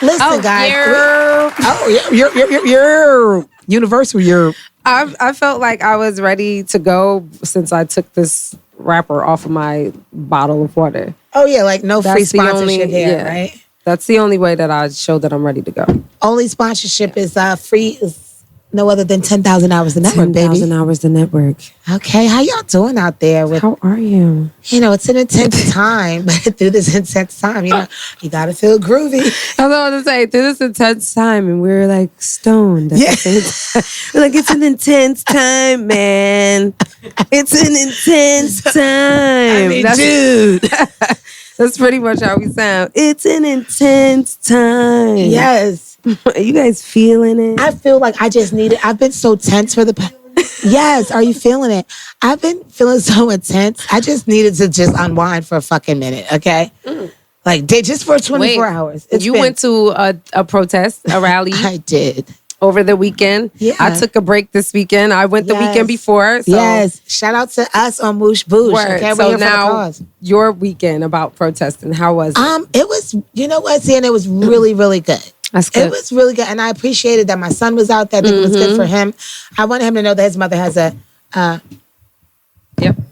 Listen, guys. You're universal. I felt like I was ready to go since I took this wrapper off of my bottle of water. Oh, yeah, like no free sponsorship here, right? That's the only way that I show that I'm ready to go. Only sponsorship is free, is no other than 10,000 Hours the Network, baby. 10,000 Hours the Network. Okay, how y'all doing out there? How are you? You know, it's an intense time, but through this intense time, you gotta feel groovy. I was about to say, through this intense time, and we're like stoned. Yeah. We're like, it's an intense time, man. It's an intense time. I mean, dude. That's pretty much how we sound. It's an intense time. Yes. Are you guys feeling it? I feel like I just need it. I've been so tense for the past. Yes, are you feeling it? I've been feeling so intense. I just needed to just unwind for a fucking minute, okay? Like, just for 24 hours. You went to a protest, a rally. I did. Over the weekend. Yeah. I took a break this weekend. I went the weekend before. So. Yes. Shout out to us on Moosh Boosh. Word. Okay, so now, your weekend about protesting, how was it? It was, you know what, Sienna, it was really, really good. That's good. It was really good. And I appreciated that my son was out there. I think it was good for him. I wanted him to know that his mother has a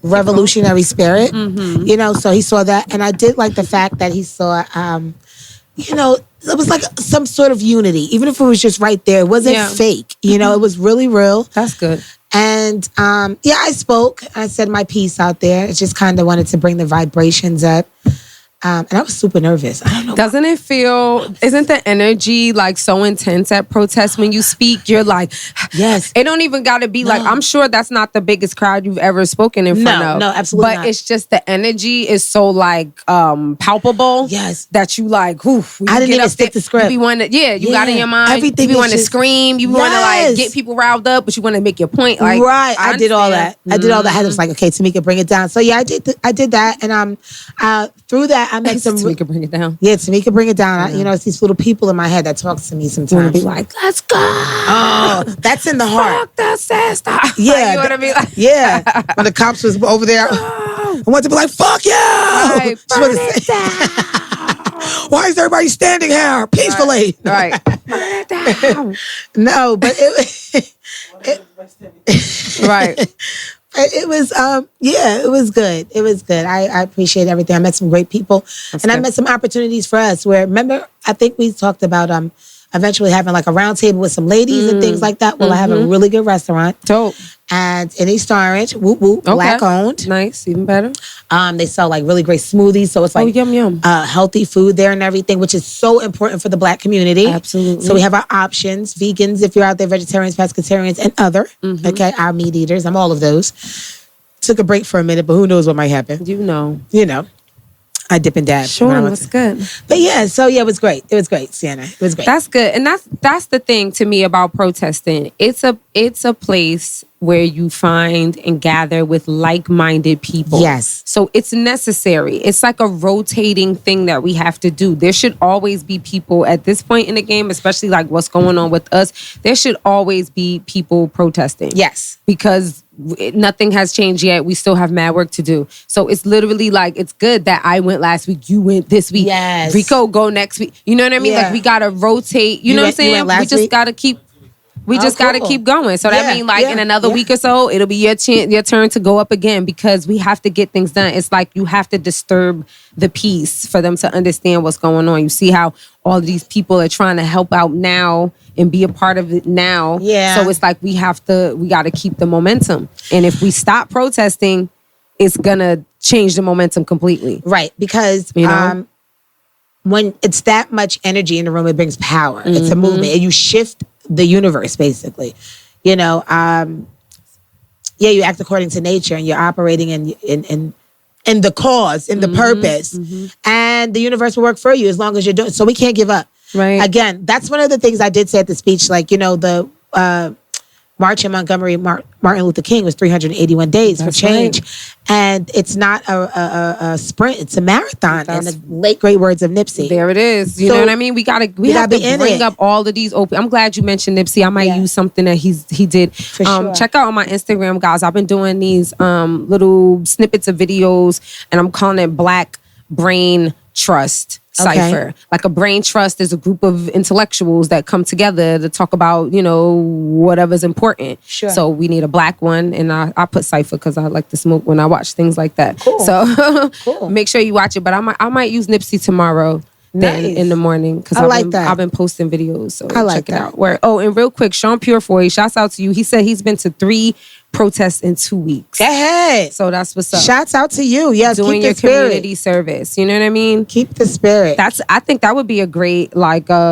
revolutionary spirit. You know, so he saw that. And I did like the fact that he saw, you know, it was like some sort of unity, even if it was just right there. It wasn't fake. You know, it was really real. That's good. And I spoke. I said my piece out there. I just kind of wanted to bring the vibrations up. And I was super nervous. I don't know. Doesn't it feel, isn't the energy like so intense at protests when you speak? You're like, yes. It don't even got to be like, I'm sure that's not the biggest crowd you've ever spoken in front of. No, absolutely But not. it's just the energy is so like palpable. Yes. That you like, oof. I didn't even stick the script. You got in your mind. Everything you want to just scream. You want to like get people riled up, but you want to make your point. Like, right. I did all that. I did all that. I was like, okay, Tamika, bring it down. So yeah, I did that. And through that, I met some... Tamika, bring it down. Yeah, Tamika, bring it down. You know, it's these little people in my head that talk to me sometimes. Be like, let's go. Oh, that's in the heart. Fuck the sister. Yeah. You want to be like, yeah. When the cops was over there, I want to be like, fuck you. Right, burn it down. Why is everybody standing here peacefully? Right. Burn it down. No, but right. It was, it was good. It was good. I appreciate everything. I met some great people. I met some opportunities for us where, remember, I think we talked about eventually having like a round table with some ladies and things like that. Well, I have a really good restaurant. Dope. And in East Orange, whoop whoop, Black owned. Nice, even better. They sell like really great smoothies. So it's like yum. Healthy food there and everything, which is so important for the Black community. Absolutely. So we have our options, vegans, if you're out there, vegetarians, pescatarians, and other. Okay, our meat eaters. I'm all of those. Took a break for a minute, but who knows what might happen. You know. I dip and dab. Sure, that's good. But yeah, so yeah, it was great. It was great, Sienna. It was great. That's good. And that's the thing to me about protesting. It's a place where you find and gather with like-minded people. Yes. So it's necessary. It's like a rotating thing that we have to do. There should always be people at this point in the game, especially like what's going on with us. There should always be people protesting. Yes. Because nothing has changed yet. We still have mad work to do. So it's literally like, it's good that I went last week, you went this week. Yes. Rico go next week. You know what I mean? Yeah. Like we gotta rotate. You know what I'm saying? We just gotta keep gotta keep going. So that means like in another week or so, it'll be your turn to go up again because we have to get things done. It's like you have to disturb the peace for them to understand what's going on. You see how all of these people are trying to help out now and be a part of it now. Yeah. So it's like we gotta keep the momentum. And if we stop protesting, it's gonna change the momentum completely. Right. Because when it's that much energy in the room, it brings power. It's a movement. And you shift the universe, basically. You act according to nature and you're operating in the cause, in the purpose. And the universe will work for you as long as you're doing. So we can't give up. Right. Again, that's one of the things I did say at the speech. Like, the March in Montgomery, Martin Luther King was 381 days for change. Right. And it's not a sprint, it's a marathon. In the late great words of Nipsey. There it is. You know what I mean? We have to bring up all of these open. I'm glad you mentioned Nipsey. I might use something that he did. For sure. Check out on my Instagram, guys. I've been doing these little snippets of videos and I'm calling it Black Brain Trust. cipher. Like a brain trust is a group of intellectuals that come together to talk about, whatever's important. Sure. So we need a black one, and I put cipher because I like to smoke when I watch things like that. Cool. So make sure you watch it. But I might use Nipsey tomorrow. Then in the morning, because I've been posting videos, so check it out. And real quick, Sean Purefoy, shouts out to you. He said he's been to 3 protests in 2 weeks. Hey, so that's what's up. Shouts out to you. Yes, doing keep your the spirit. community service. You know what I mean? Keep the spirit. I think that would be a great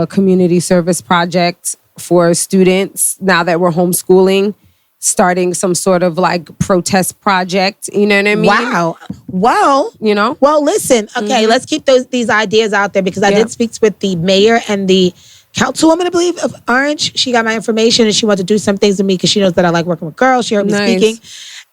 community service project for students now that we're homeschooling. Starting some sort of protest project, you know what I mean? Wow. Well, Well, listen. Okay, let's keep these ideas out there because I did speak with the mayor and the councilwoman, I believe, of Orange. She got my information and she wanted to do some things with me because she knows that I like working with girls. She heard me speaking,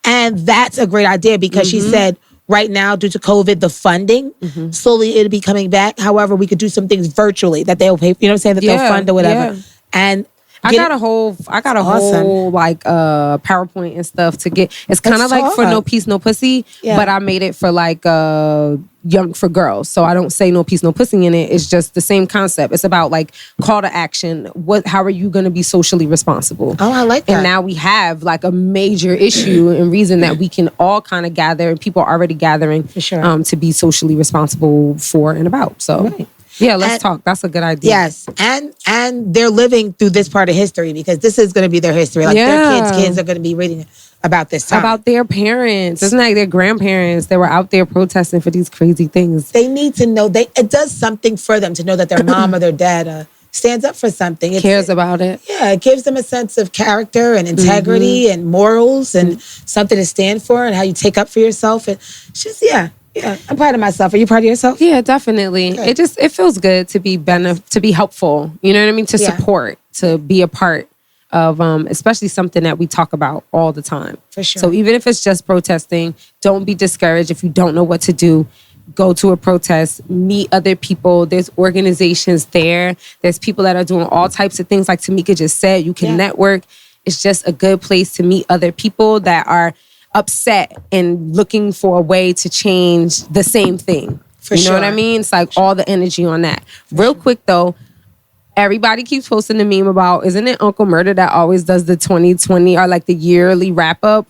and that's a great idea because she said right now, due to COVID, the funding slowly it'll be coming back. However, we could do some things virtually that they'll pay. You know what I'm saying? That they'll fund or whatever. Yeah. And I got a whole PowerPoint and stuff to get. It's kind of like for No Peace, No Pussy, but I made it for young for girls. So I don't say no peace, no pussy in it. It's just the same concept. It's about call to action. How are you going to be socially responsible? Oh, I like that. And now we have a major issue and reason that we can all kind of gather, and people are already gathering for sure. To be socially responsible for and about. So. Right. Yeah, let's talk. That's a good idea. Yes, and they're living through this part of history because this is going to be their history. Their kids are going to be reading about this time. About their parents. It's not their grandparents that were out there protesting for these crazy things. They need to know. It does something for them to know that their mom or their dad stands up for something. Cares about it. Yeah, it gives them a sense of character and integrity and morals and something to stand for and how you take up for yourself. And it's just, Yeah, I'm proud of myself. Are you proud of yourself? Yeah, definitely. Good. It feels good to be helpful. You know what I mean? To support, to be a part of, especially something that we talk about all the time. For sure. So even if it's just protesting, don't be discouraged if you don't know what to do. Go to a protest, meet other people. There's organizations there. There's people that are doing all types of things. Like Tamika just said, you can network. It's just a good place to meet other people that are upset and looking for a way to change the same thing. You know what I mean? It's all the energy on that. Real quick though, everybody keeps posting the meme about, isn't it Uncle Murder that always does the 2020 or the yearly wrap up?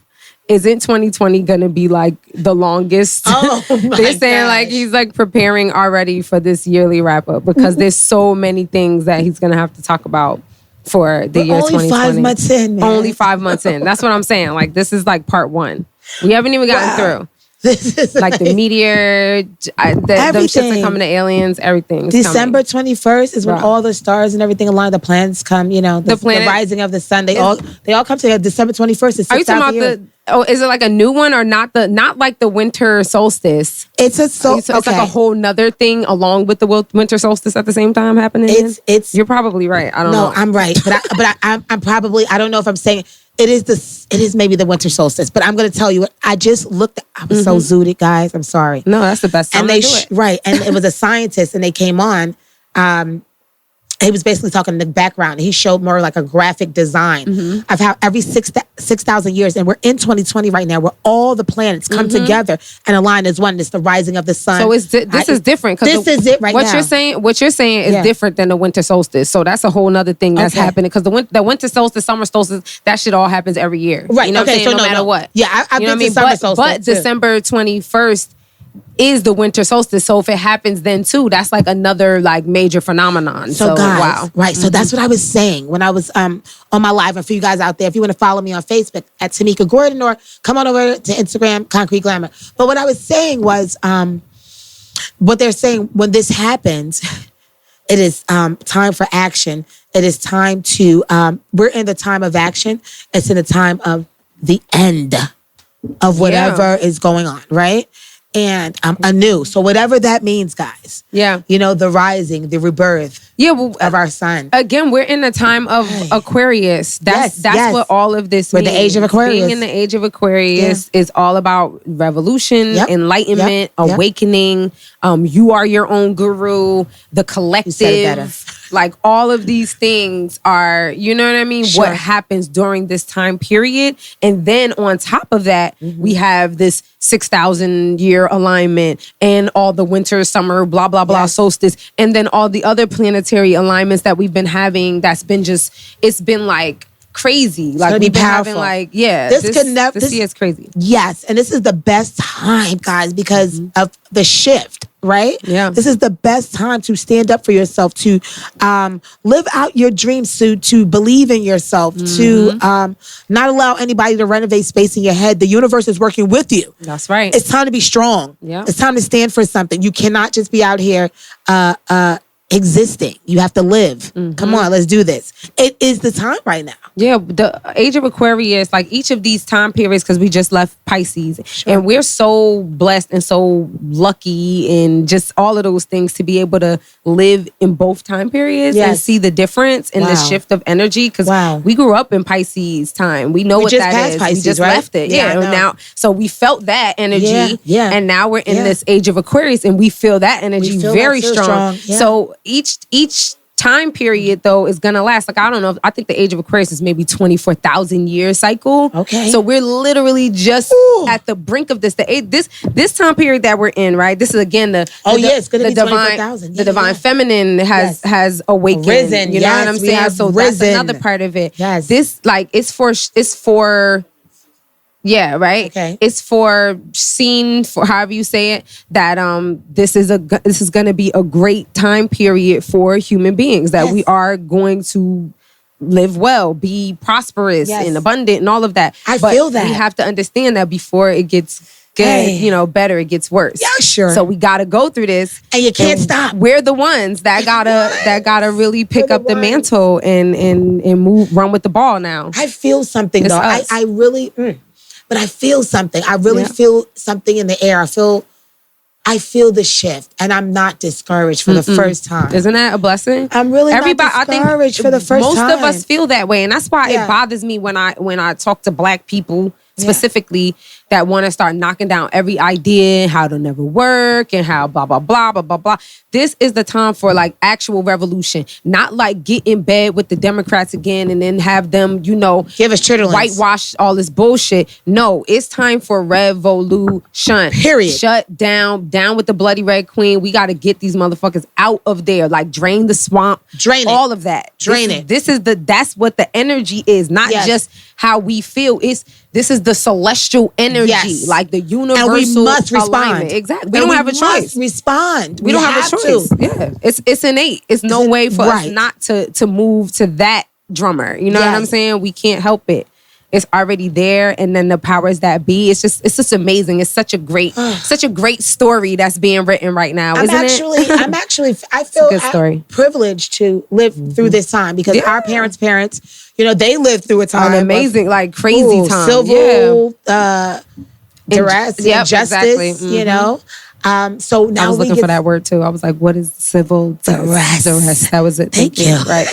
Isn't 2020 gonna be the longest? Oh, they're saying he's preparing already for this yearly wrap up because there's so many things that he's gonna have to talk about for the year 2020. Only 5 months in, man. Only 5 months in. That's what I'm saying. This is part 1. We haven't even gotten through. This is the meteor, them shits are coming to aliens, everything. December 21st is when all the stars and everything align. The planets come, the rising of the sun. They all come together. December 21st is 6,000 years. Are you talking about is it a new one or not the winter solstice? It's it's like a whole nother thing along with the winter solstice at the same time happening? You're probably right. I don't know. No, I'm right. But I'm probably, I don't know if I'm saying it is maybe the winter solstice, but I'm going to tell you what I just looked at. I was so zooted, guys. I'm sorry. No, that's the best time and to do it. Right. And it was a scientist and they came on. He was basically talking in the background. And he showed more a graphic design of how every 6,000 years, and we're in 2020 right now, where all the planets come together and align as one. It's the rising of the sun. So this is different. This is it right now. What you're saying is different than the winter solstice. So that's a whole other thing that's happening because the winter solstice, summer solstice, that shit all happens every year. Right. You know what I'm saying? No matter what. Yeah, I've been to summer solstice. But December 21st is the winter solstice. So if it happens then too, that's another major phenomenon. So guys, wow. Right. So that's what I was saying when I was on my live. And for you guys out there, if you want to follow me on Facebook at Tamika Gordon or come on over to Instagram, Concrete Glamour. But what I was saying was what they're saying when this happens, it is time for action. It is time to, we're in the time of action. It's in the time of the end of whatever is going on, right? And anew. So whatever that means, guys. Yeah. The rising, the rebirth of our sun. Again, we're in the time of Aquarius. That's what all of this means. The Age of Aquarius. Being in the Age of Aquarius is all about revolution, enlightenment, awakening. You are your own guru, the collective. You said it better. Like all of these things are, you know what I mean? Sure. What happens during this time period. And then on top of that, we have this 6,000 year alignment and all the winter, summer, blah, blah, blah, solstice. And then all the other planetary alignments that we've been having that's been it's been like crazy. Like we've been having like, this year is crazy. Yes. And this is the best time, guys, because of the shift. Right? Yeah. This is the best time to stand up for yourself, to live out your dreams, to believe in yourself, to not allow anybody to renovate space in your head. The universe is working with you. That's right. It's time to be strong. Yeah. It's time to stand for something. You cannot just be out here existing. You have to live. Come on, let's do this. It is the time right now. Yeah, the Age of Aquarius, like each of these time periods, because we just left Pisces, and we're so blessed and so lucky and just all of those things to be able to live in both time periods and see the difference in the shift of energy. Because we grew up in Pisces time. We know what that is. Pisces, we just left it. Now, so we felt that energy. Yeah. And now we're in this Age of Aquarius and we feel that energy very strong. Yeah. So each time period though is gonna last, like, I don't know, I think the Age of Aquarius is maybe 24,000 year cycle. Okay. So we're literally just at the brink of this. This time period that we're in, right? This is again it's gonna be 24,000. The divine feminine has awakened. Risen. You know what I'm saying? So that's another part of it. Yes. This it's for yeah, right. Okay. It's for however you say it, that this is going to be a great time period for human beings, that we are going to live well, be prosperous and abundant and all of that. I feel that. We have to understand that before it gets better, it gets worse. Yeah, sure. So we got to go through this, and you can't stop. We're the ones that gotta really pick up the mantle and run with the ball now. I feel something though. I really. But I feel something. I really feel something in the air. I feel the shift, and I'm not discouraged for the first time. Isn't that a blessing? I'm really not discouraged for the first time. Most of us feel that way, and that's why it bothers me when I talk to Black people specifically that want to start knocking down every idea, how it'll never work, and how blah, blah, blah, blah, blah, blah. This is the time for like actual revolution, not like get in bed with the Democrats again and then have them, give us chitterlings, whitewash all this bullshit. No, it's time for revolution. Period. Shut down with the bloody red queen. We got to get these motherfuckers out of there. Like drain the swamp, drain it, all of that. Drain it. That's what the energy is, not just how we feel. This is the celestial energy, like the universal. And we must respond. Alignment. Exactly. We don't have a choice. Respond. We don't have a choice. Yeah, it's innate. It's no way for us not to move to that drummer. You know what I'm saying? We can't help it. It's already there, and then the powers that be. It's just amazing. It's such a great story that's being written right now. I feel privileged to live through this time because our parents, they lived through a time amazing, like crazy time, civil duress, injustice. Exactly. So now I was looking for that word too. I was like, "What is civil duress?" That was it. Thank you. Right,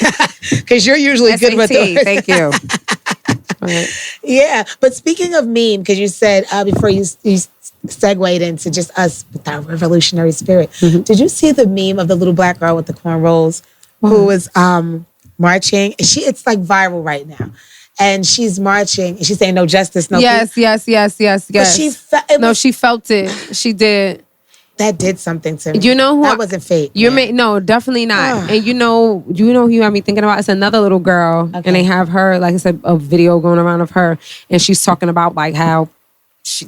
because you're usually SAT, good with those. Thank you. Right. Yeah, but speaking of meme, because you said before you segued into just us with our revolutionary spirit, did you see the meme of the little Black girl with the cornrows who was marching? It's like viral right now, and she's marching and she's saying no justice, no peace. Yes. But she felt it. She did. That did something to me. You know who? That wasn't fake. No, definitely not. And you know who you have me thinking about? It's another little girl, and they have her, like I said, a video going around of her, and she's talking about like how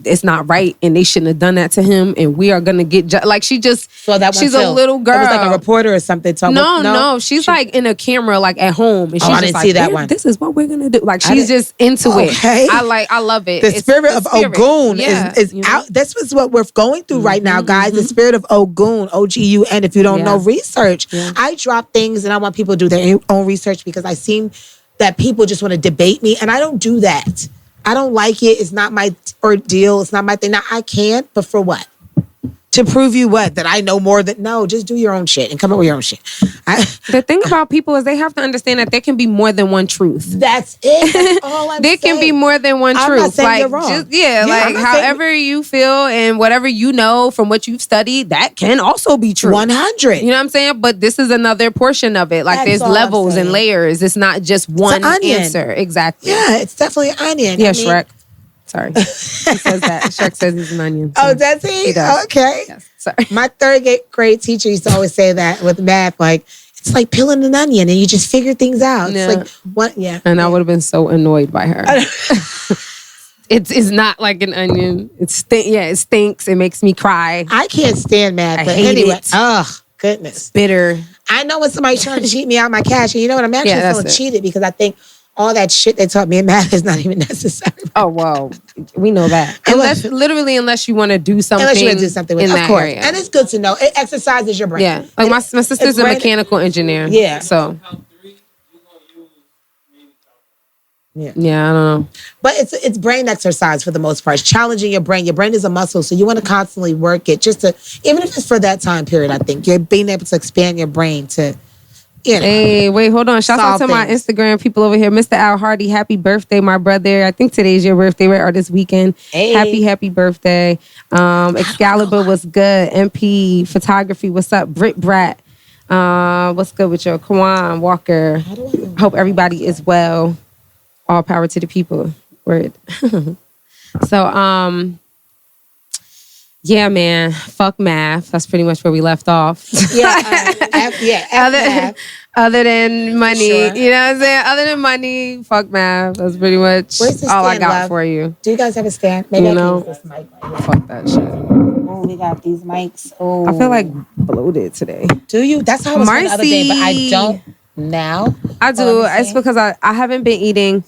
it's not right, and they shouldn't have done that to him, and we are gonna get like she just. So that she's a little girl. It was like a reporter or something. No, she's like in a camera, like at home, and she's I didn't see that one. This is what we're gonna do. Like she's just into it. I love it. The spirit of Ogun is out. This is what we're going through right now, guys. The spirit of Ogun, OGUN. If you don't know, research. I drop things, and I want people to do their own research because I seen that people just want to debate me, and I don't do that. I don't like it. It's not my ordeal. It's not my thing. Now, I can, but for what? To prove you what? That I know more than... No, just do your own shit and come up with your own shit. The thing about people is they have to understand that there can be more than one truth. That's it. That's all I'm there saying. Can be more than one I'm truth. not saying you're wrong. Like however you feel and whatever you know from what you've studied, that can also be true. 100. You know what I'm saying? But this is another portion of it. Like That's there's levels and layers. It's not just one answer. Exactly. Yeah, it's definitely an onion. Yeah, Shrek. Sorry. He says that. Shrek says he's an onion. So oh, does he? He does. Okay. Yes. Sorry. My third grade teacher used to always say that with math, like, it's like peeling an onion and you just figure things out. Yeah. It's like, what? Yeah. And I would have been so annoyed by her. It's not like an onion. It stinks. It makes me cry. I can't stand math. But hate anyway. it. Oh, goodness. Bitter. I know when somebody's trying to cheat me out of my cash. And you know what? I'm actually feeling cheated because I think all that shit they taught me in math is not even necessary. Oh, well, we know that. Unless you want to do something. Unless you want to do something with it. Of course. Area. And it's good to know. It exercises your brain. Yeah. Like my sister's a mechanical engineer. Yeah. So. Yeah, I don't know. But it's brain exercise for the most part. It's challenging your brain. Your brain is a muscle, so you want to constantly work it just to, even if it's for that time period, I think. You're being able to expand your brain to... Hey, wait, hold on. Shout out to my Instagram people over here. Mr. Al Hardy, happy birthday, my brother. I think today's your birthday, right? Or this weekend. Hey. Happy birthday. Excalibur was good. MP Photography, what's up? Brit Brat. What's good with your Kawan Walker? Hope everybody is well. All power to the people. Word. So, yeah, man. Fuck math. That's pretty much where we left off. Other than money. Sure. You know what I'm saying? Other than money, fuck math. That's pretty much all I got for you. Do you guys have a stand? Maybe I can use this mic. Fuck that shit. Oh, we got these mics. Oh, I feel like bloated today. Do you? That's how I was the other day, but I don't now. I do. It's because I haven't been eating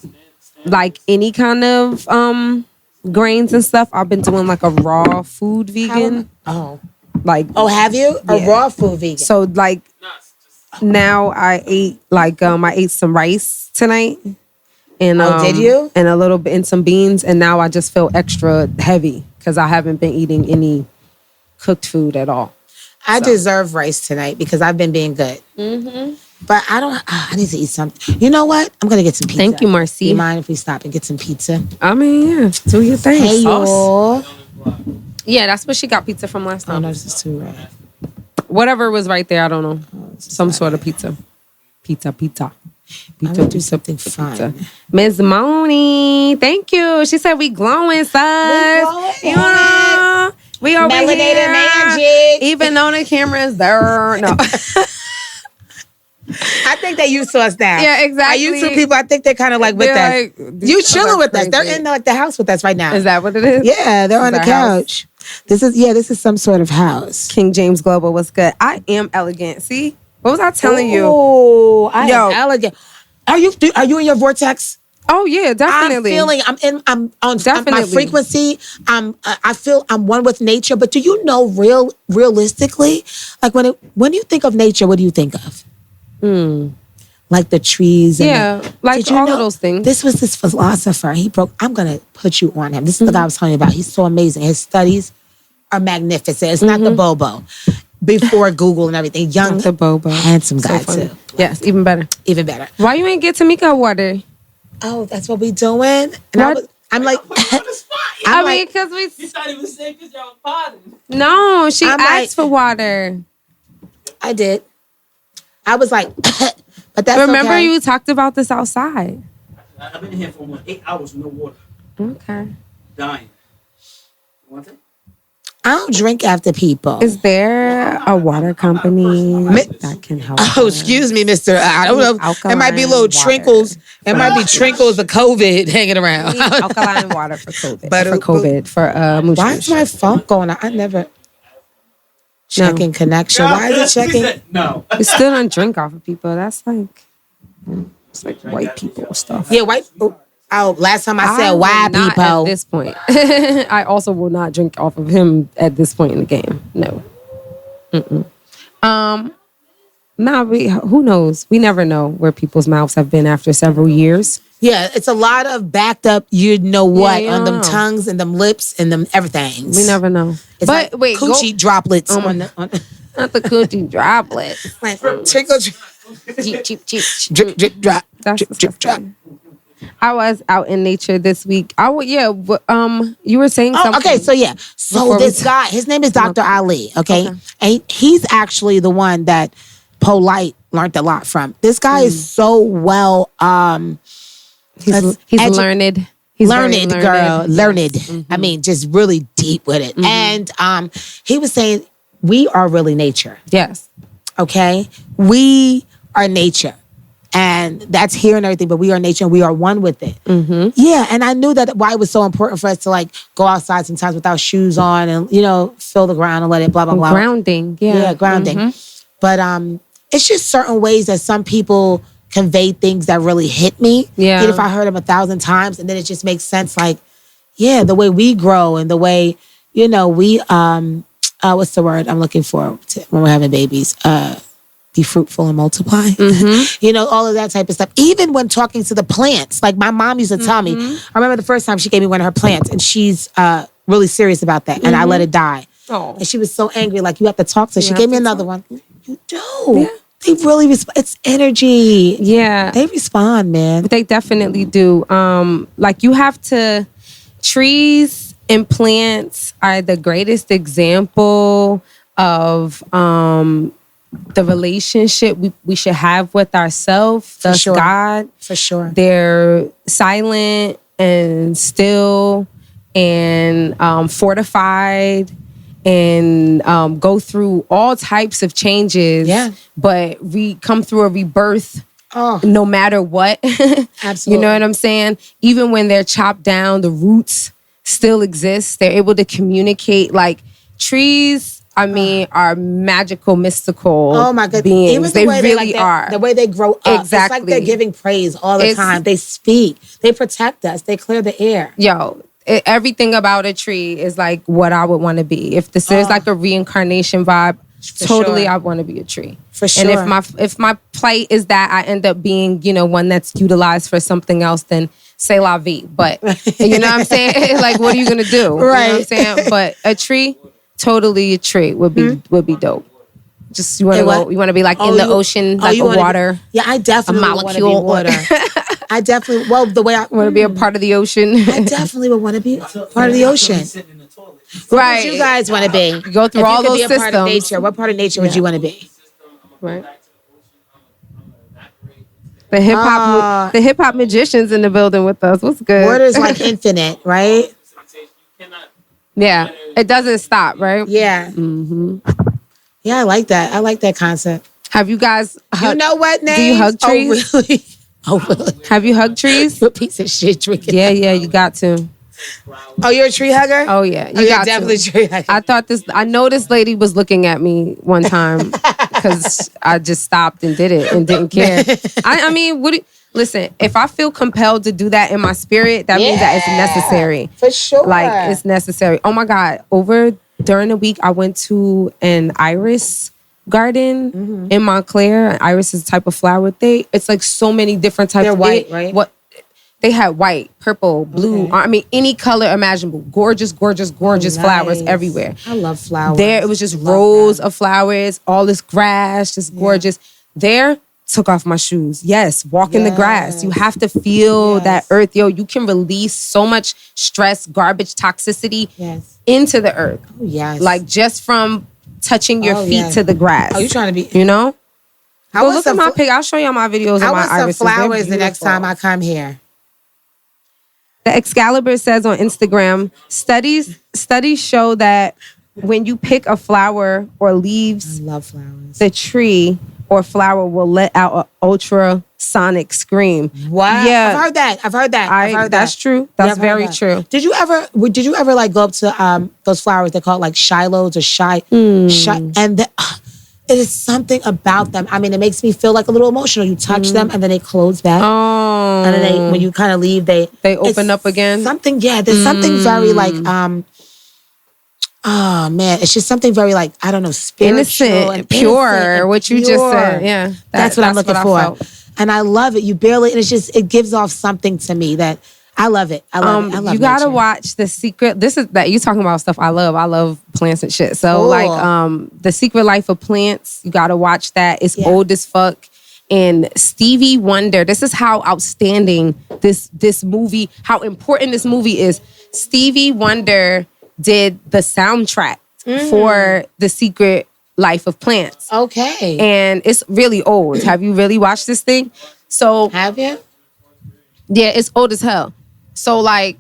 like any kind of grains and stuff. I've been doing like a raw food vegan. Have you? A raw food vegan. So like now I ate I ate some rice tonight. And did you? And a little bit and some beans, and now I just feel extra heavy because I haven't been eating any cooked food at all. I deserve rice tonight because I've been being good. Mm-hmm. But I need to eat something. You know what? I'm going to get some pizza. Thank you, Marcy. Do you mind if we stop and get some pizza? I mean, yeah. Do your thing. Hey, y'all. Yeah, that's what she got pizza from last time. Oh, no, this is too red. Whatever was right there, I don't know. Some sort of pizza. Pizza. I'm going to do something fun. Ms. Moni, thank you. She said we glowing, sus. You know, we over here. Magic. Even though the camera is there. No. I think they used to us now. Yeah, exactly. Our YouTube people, I think they're kind of like with us. You chilling with us. They're in the house with us right now. Is that what it is? Yeah, they're on the couch. House? This is some sort of house. King James Global, what's good? I am elegant. See? What was I telling you? Oh, I am elegant. Are you in your vortex? Oh yeah, definitely. I'm on my frequency. I feel I'm one with nature. But do you know realistically, like when you think of nature, what do you think of? Like the trees. And like all of those things. This was this philosopher. I'm going to put you on him. This is the guy I was telling you about. He's so amazing. His studies are magnificent. It's not the Bobo. Before Google and everything. Young, the Bobo. Handsome guy too. Yes, even better. Even better. Why you ain't get Tamika water? Oh, that's what we doing? And I'm like... I mean, because we... You thought he was saying because y'all potting. No, she asked for water. I did. I was like, but that's Remember you talked about this outside. I've been here for 8 hours with no water. Okay. Dying. You want it? I don't drink after people. Is there a water company that can help? Oh, excuse me, Mr. I don't know. It might be little trinkles. It might be trinkles of COVID hanging around. Alkaline water for COVID. For Moosh Boosh. Why is my phone going out? I never... Checking connection. Why is it checking? No. We still don't drink off of people. That's like... It's like white people stuff. Yeah, white... Oh, last time I said white people. At this point. I also will not drink off of him at this point in the game. No. Who knows? We never know where people's mouths have been after several years. Yeah, it's a lot of backed up, you know what, you on them don't know. tongues and them lips and them everything. We never know. It's But like wait, coochie droplets. Oh my- on not the coochie droplets. like, trickle, Cheep, cheep, cheep. drip, drip, drop. That's Drip, drip, drop. disgusting. I was out in nature this week. You were saying something. Okay, so yeah. So Before we this guy, his name is Dr. Ali, okay? Okay. And he's actually the one that Polite learned a lot from. This guy is so well He's learned. He's learned, very girl. Yes. Learned. Mm-hmm. I mean, just really deep with it. And he was saying, we are really nature, Yes. okay? We are nature. And that's here and everything, but we are nature and we are one with it. Mm-hmm. Yeah, and I knew that why it was so important for us to like go outside sometimes without shoes on and, you know, feel the ground and let it blah, blah, blah. Grounding. Yeah. Yeah, grounding. Mhm. But it's just certain ways that some people convey things that really hit me. Yeah. Even if I heard them 1,000 times and then it just makes sense. Like, yeah, the way we grow and the way, you know, we, what's the word I'm looking for when we're having babies? Be fruitful and multiply. Mm-hmm. You know, all of that type of stuff. Even when talking to the plants, like my mom used to tell me, I remember the first time she gave me one of her plants and she's really serious about that. And I let it die. Oh. And she was so angry, like, you have to talk to her. She have gave me to another talk. one. You do. Yeah. They really respond. It's energy. Yeah. They respond, man. They definitely do. Like you have to, trees and plants are the greatest example of the relationship we should have with ourselves, thus sure. God. For sure. They're silent and still and fortified and go through all types of changes. Yeah. But we come through a rebirth Oh, no matter what. absolutely. You know what I'm saying? Even when they're chopped down, the roots still exist. They're able to communicate. Like trees, I mean, are magical, mystical Oh my goodness. beings. Even the They way really like are. The way they grow up. It's like Exactly. they're giving praise all the time. They speak. They protect us. They clear the air. Yo, everything about a tree is like what I would want to be. If this is like a reincarnation vibe, totally sure. I want to be a tree. For sure. And if my plight is that I end up being, you know, one that's utilized for something else, then c'est la vie. But you know what I'm saying? Like, what are you gonna do? You know what I'm Right. saying? But a tree, totally a tree would be dope. Just you want to what? go. You want to be like in the ocean, like you a wanna water. Yeah, I definitely want to be molecule. water. I definitely, well, the way I Want to be a part of the ocean. I definitely would want to be part of the ocean. Sitting in the toilet. Right. What you guys want to be? Go through If all you could those be a part of systems. nature, what part of nature would you want to be? Right. The hip hop magicians in the building with us. What's good? Water's like infinite, right? Yeah, it doesn't stop, right? Yeah. Yeah, I like that. I like that concept. Have you guys? You know what, Nate? Do you hug trees? Oh, really? Oh, really? Have you hugged trees? You a piece of shit drinking. Yeah, you got to. Oh, you're a tree hugger? Oh yeah, Oh, you're got definitely to. a tree hugger. I know this lady was looking at me one time because I just stopped and did it and didn't care. I mean, listen, if I feel compelled to do that in my spirit, that means that it's necessary. For sure. Like it's necessary. Oh my God. During the week, I went to an iris garden in Montclair. Iris is a type of flower. It's like so many different types. They're white, right? What they had white, purple, blue. Okay. I mean, any color imaginable. Gorgeous, gorgeous, gorgeous flowers Nice. everywhere. I love flowers. There, it was just Love rows them. of flowers, all this grass, just gorgeous. There, took off my shoes. Yes, walk in the grass. You have to feel that earth. Yo, you can release so much stress, garbage, toxicity into the earth. Oh, yes. Like just from touching your feet to the grass. Oh, you trying to be... You know? I Go want look at some my pic. I'll show y'all my videos of I my want some irises. They're flowers the next beautiful. time I come here. The Excalibur says on Instagram, studies show that when you pick a flower or leaves, I love flowers. the tree or flower will let out an ultrasonic scream. Wow. Yeah. I've heard that. That's true. That's very true. Did you ever like go up to those flowers they call it like Shilohs or shy and it is something about them. I mean, it makes me feel like a little emotional. You touch them and then they close back. Oh. And then when you kind of leave, they open up again. Something, there's something very like oh man, it's just something very like, I don't know, spiritual Innocent, and pure, innocent and what you just pure. said. Yeah. That's what I'm looking for. And I love it. You barely, and it gives off something to me that I love it. I love it. I love you gotta nature. watch The Secret. This is that you talking about stuff I love. I love plants and shit. So Cool. The Secret Life of Plants. You gotta watch that. It's old as fuck. And Stevie Wonder. This is how outstanding this movie. How important this movie is. Stevie Wonder did the soundtrack for The Secret Life of Plants. Okay. And it's really old. Have you really watched this thing? So have you? Yeah, it's old as hell. So like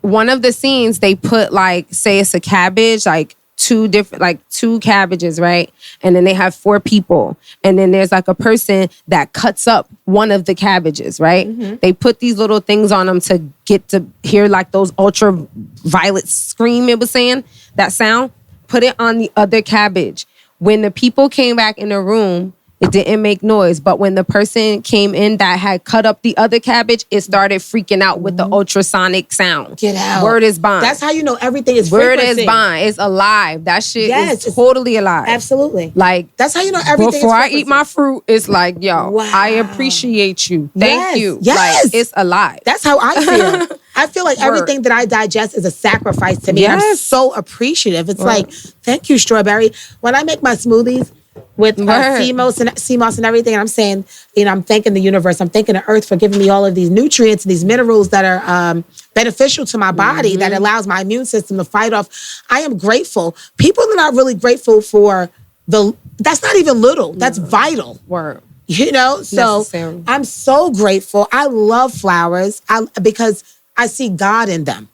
one of the scenes they put like, say it's a cabbage, like two cabbages, right? And then they have 4 people. And then there's like a person that cuts up one of the cabbages, right? Mm-hmm. They put these little things on them to get to hear like those ultraviolet scream it was saying, that sound. Put it on the other cabbage. When the people came back in the room, it didn't make noise. But when the person came in that had cut up the other cabbage, it started freaking out with the ultrasonic sound. Get out. Word is bond. That's how you know everything is Word frequency. is bond. It's alive. That shit is totally alive. Absolutely. Like, that's how you know everything before is I eat my fruit, it's like, yo, wow. I appreciate you. Thank you. Yes. Like, it's alive. That's how I feel. I feel like everything that I digest is a sacrifice to me. Yes. I'm so appreciative. It's like, thank you, strawberry. When I make my smoothies with sea moss and everything, and I'm saying, I'm thanking the universe, I'm thanking the earth for giving me all of these nutrients and these minerals that are beneficial to my body, that allows my immune system to fight off. I am grateful. People are not really grateful for that's not even little. That's vital. Word. So necessary. I'm so grateful. I love flowers because I see God in them.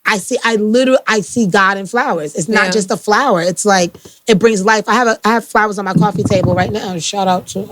I see God in flowers. It's not just a flower. It's like it brings life. I have flowers on my coffee table right now. Shout out to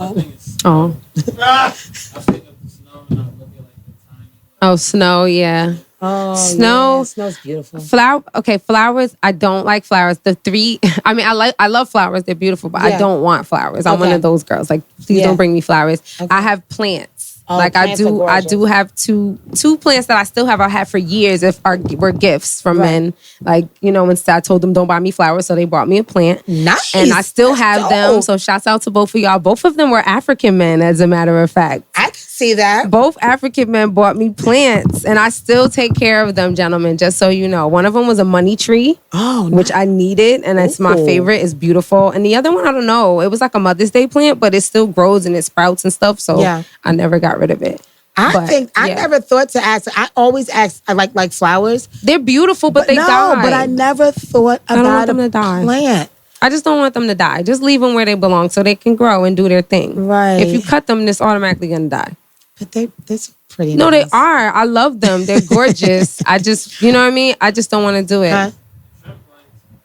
snow, yeah. Oh, snow. Yeah. Snow's beautiful. Flowers. I don't like flowers. I love flowers. They're beautiful, but I don't want flowers. I'm one of those girls. Like, please don't bring me flowers. Okay. I have plants. Like I do have two plants that I still have. I had for years were gifts from men. Like, instead I told them don't buy me flowers, so they bought me a plant. Nice. And I still have them. So shouts out to both of y'all. Both of them were African men, as a matter of fact. I can see that. Both African men bought me plants, and I still take care of them, gentlemen, just so you know. One of them was a money tree, which I needed, and it's my favorite. It's beautiful. And the other one, I don't know. It was like a Mother's Day plant, but it still grows and it sprouts and stuff. So I never got rid of it. I never thought to ask. I always ask. I like flowers. They're beautiful, but they die. But I never thought about a plant. I just don't want them to die. Just leave them where they belong so they can grow and do their thing. Right. If you cut them, it's automatically gonna die. But that's pretty. No, nice. they are. I love them. They're gorgeous. I just, you know what I mean? I just don't want to do it. Huh?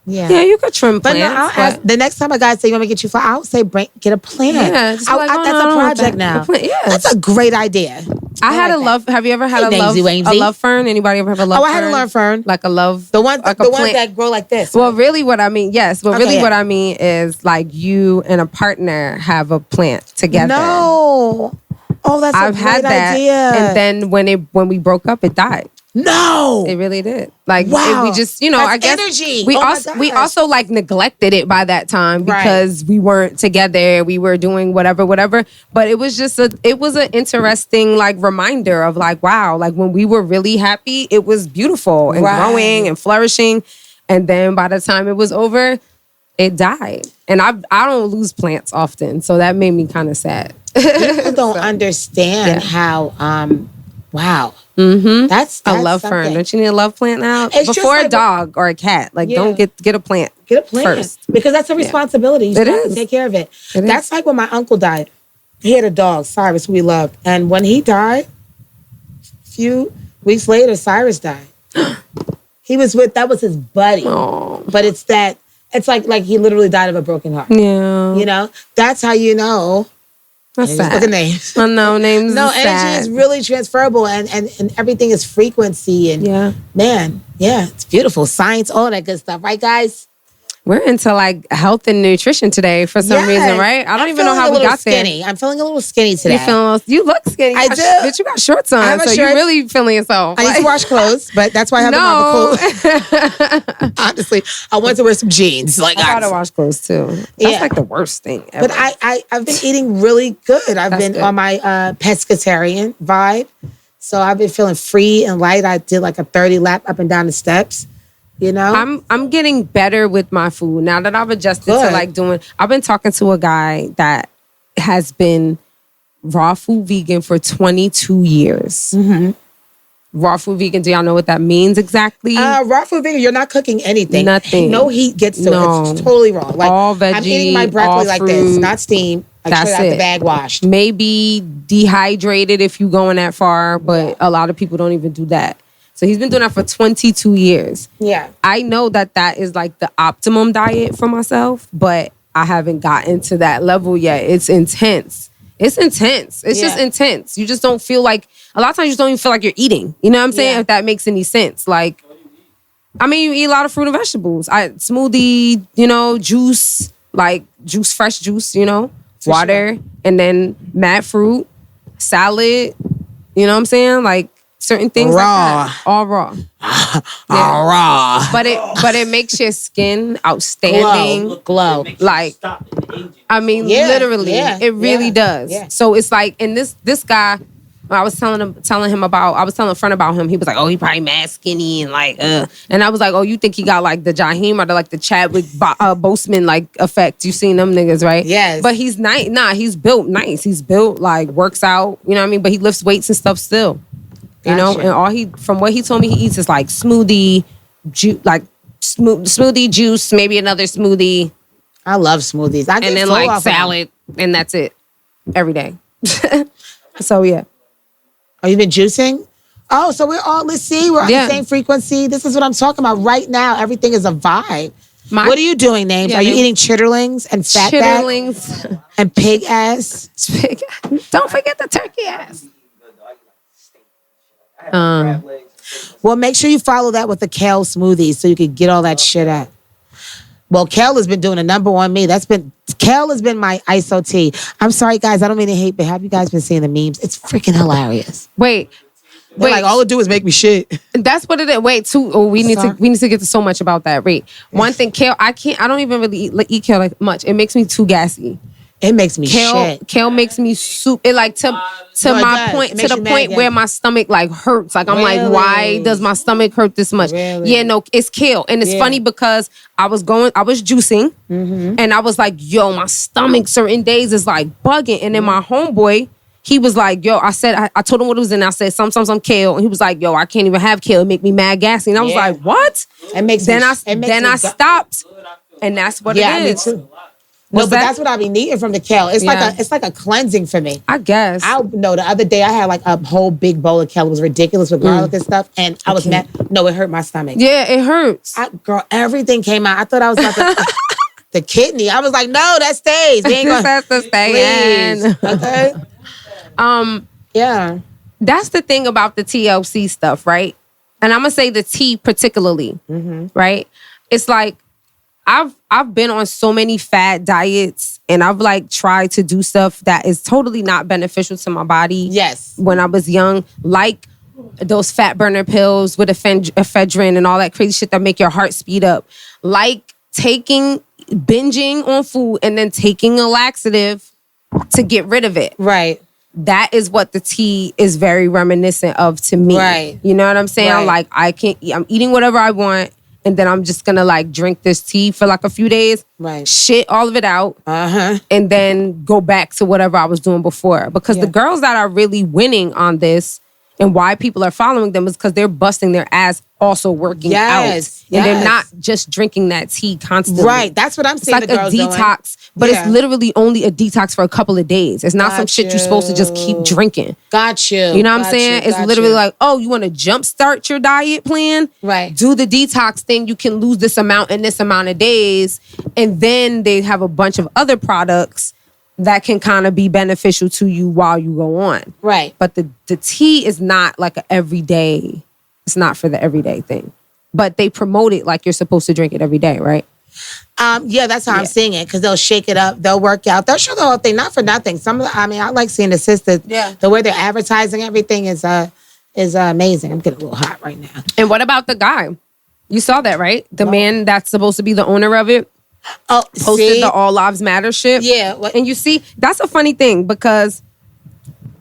Yeah. Yeah, you could trim plants. But no, I'll ask, the next time a guy say you want me to get you flowers, I'll say get a plant. Yeah, that's a project now. That's a great idea. I had a love. Have you ever had a love fern? Anybody ever have a love fern? I had a love fern. Like a love. The ones that grow like this. Well, really what I mean, yes. But really what I mean is like you and a partner have a plant together. No. Oh, that's a great idea. And then when we broke up, it died. No, it really did. Like wow. We just, that's I guess energy. we also like neglected it by that time because we weren't together. We were doing whatever. But it was just an interesting like reminder of like, wow, like when we were really happy, it was beautiful and growing and flourishing. And then by the time it was over, it died. And I don't lose plants often, so that made me kind of sad. People don't understand how. Wow. Mm-hmm. That's a love fern. Don't you need a love plant now? It's before a dog or a cat. Like, don't get a plant. Get a plant first. Because that's a responsibility. You have to take care of it. That's like when my uncle died. He had a dog, Cyrus, who we loved. And when he died, a few weeks later, Cyrus died. That was his buddy. Aww. But it's like he literally died of a broken heart. Yeah. That's how you know. That's sad. Look at names. I know names. No, energy sad. is really transferable, and everything is frequency. And man, it's beautiful. Science, all that good stuff, right, guys? We're into like health and nutrition today for some reason, right? I don't even know how we got skinny. there. I'm feeling a little skinny today. You look skinny. I do. Bitch, you got shorts on, so you're really feeling yourself. I need to wash clothes, but that's why I have the cool. Honestly, I want to wear some jeans. Like I gotta wash clothes too. That's like the worst thing ever. But I've been eating really good. I've been on my pescatarian vibe. So I've been feeling free and light. I did like a 30 lap up and down the steps. You know, I'm getting better with my food now that I've adjusted to like doing. I've been talking to a guy that has been raw food vegan for 22 years. Mm-hmm. Raw food vegan. Do y'all know what that means exactly? Raw food vegan. You're not cooking anything. Nothing. No heat gets to it. It's totally raw. Like all veggie. I'm eating my broccoli like this, not steamed. That's straight out the bag washed. Maybe dehydrated if you going that far, but a lot of people don't even do that. So he's been doing that for 22 years. Yeah. I know that is like the optimum diet for myself, but I haven't gotten to that level yet. It's intense. It's just intense. You just don't feel like, a lot of times you just don't even feel like you're eating. You know what I'm saying? If that makes any sense. Like, I mean, you eat a lot of fruit and vegetables. Smoothie, juice, like fresh juice, water, and then mad fruit, salad. You know what I'm saying? Like, certain things raw. Like that. All raw. All raw. But it makes your skin outstanding. Glow. Like, I mean, literally, it really does. Yeah. So it's like, and this guy, I was telling a friend about him. He was like, oh, he probably mad skinny and like, And I was like, oh, you think he got like the Jaheim or the Chadwick Boseman like effect? You seen them niggas, right? Yes. But he's nice. Nah, he's built nice. He's built like works out. You know what I mean? But he lifts weights and stuff still. You know, and from what he told me he eats is like smoothie, smoothie juice, maybe another smoothie. I love smoothies. And then like salad, and that's it every day. So yeah. Oh, you been juicing? Oh, so we're on the same frequency. This is what I'm talking about right now. Everything is a vibe. What are you doing, Names? Are you eating chitterlings and fatback? And pig ass? Don't forget the turkey ass. Well, make sure you follow that with the kale smoothie so you can get all that shit out. Well, kale has been doing a number on me. Kale has been my ISO tea. I'm sorry, guys. I don't mean to hate, but have you guys been seeing the memes? It's freaking hilarious. Wait. Like, all it do is make me shit. That's what it is. Wait, we need to get to so much about that. Wait. One thing, kale, I don't even really eat kale like much. It makes me too gassy. It makes me shit. Kale makes me it like to my point, to the point where my stomach like hurts. Like I'm like, why does my stomach hurt this much? Really? Yeah, no, it's kale. And it's funny because I was juicing and I was like, yo, my stomach certain days is like bugging. And then my homeboy, he was like, yo, I told him what it was in. I said, some kale. And he was like, yo, I can't even have kale. It make me mad gassy. And I was like, what? Then I stopped. And that's what it is. Me too. But that's what I be needing from the kale. It's like a cleansing for me. I guess. The other day I had like a whole big bowl of kale. It was ridiculous with garlic and stuff. And I was mad. No, it hurt my stomach. Yeah, it hurts. Girl, everything came out. I thought I was about to... the kidney. I was like, no, that stays. We ain't this has to stay in. Okay? Yeah. That's the thing about the TLC stuff, right? And I'm going to say the tea particularly, right? It's like, I've been on so many fad diets and I've like tried to do stuff that is totally not beneficial to my body. Yes. When I was young, like those fat burner pills with ephedrine and all that crazy shit that make your heart speed up. Like binging on food and then taking a laxative to get rid of it. Right. That is what the tea is very reminiscent of to me. Right. You know what I'm saying? Right. Like I'm eating whatever I want. And then I'm just gonna like drink this tea for like a few days, shit all of it out, and then go back to whatever I was doing before. Because the girls that are really winning on this and why people are following them is because they're busting their ass also working out. And they're not just drinking that tea constantly. Right, that's what I'm saying. It's like a detox, but it's literally only a detox for a couple of days. It's not some shit you're supposed to just keep drinking. Got you. You know what I'm saying? It's literally like, oh, you want to jumpstart your diet plan? Right. Do the detox thing. You can lose this amount in this amount of days. And then they have a bunch of other products that can kind of be beneficial to you while you go on. Right. But the tea is not like an everyday, it's not for the everyday thing. But they promote it like you're supposed to drink it every day, right? Yeah, that's how I'm seeing it because they'll shake it up, they'll work out, they'll show the whole thing, not for nothing. I like seeing the sisters. Yeah, the way they're advertising everything is amazing. I'm getting a little hot right now. And what about the guy? You saw that, right? The man that's supposed to be the owner of it. Posted the All Lives Matter shit. Yeah, and you see, that's a funny thing because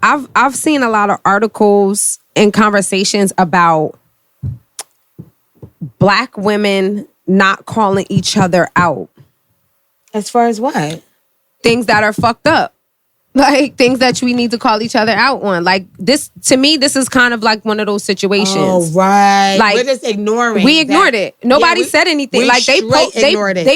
I've seen a lot of articles and conversations about Black women not calling each other out. As far as what? Things that are fucked up. Like things that we need to call each other out on. Like this, to me, this is kind of like one of those situations. Oh, right. Like we're just ignoring. We ignored it. Nobody said anything. Like they